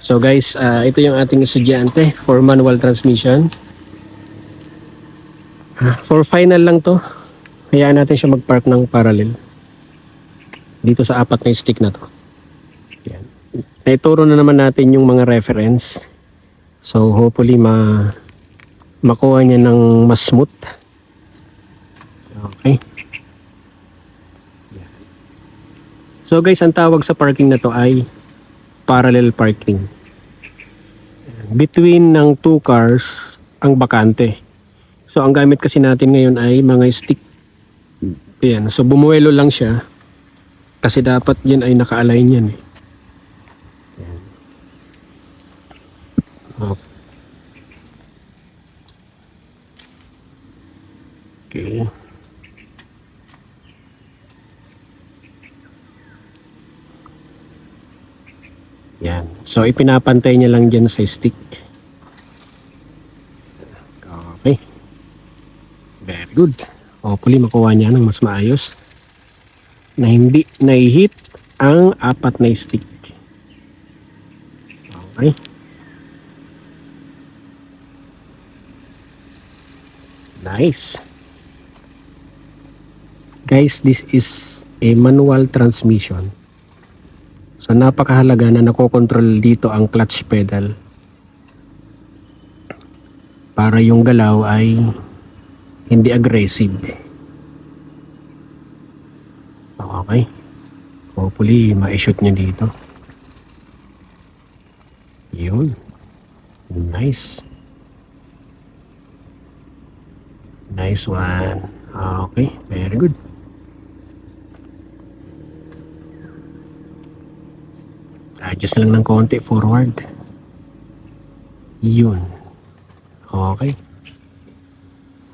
So guys, ito yung ating estudyante for manual transmission. For final lang to. Hayaan natin siya mag-park ng parallel. Dito sa apat na stick na to. Yan. Naituro na naman natin yung mga reference. So hopefully makuha niya ng mas smooth. Okay. Yan. So guys, ang tawag sa parking na to ay parallel parking. Between ng two cars ang bakante. So ang gamit kasi natin ngayon ay mga stick. Ayan. So bumuelo lang siya kasi dapat yan ay naka-align yan eh. Ayan. Okay. Yan. So ipinapantay niya lang dyan sa stick. Okay. Very good. Hopefully makuha niya ng mas maayos na hindi nai-hit ang apat na stick. Okay. Nice. Guys, this is a manual transmission. So napakahalaga na nakokontrol dito ang clutch pedal para yung galaw ay hindi aggressive. Okay. Hopefully ma-shoot niya dito. Yun. Nice. Nice one. Okay. Very good. Adjust lang ng konti forward. Yun. Okay.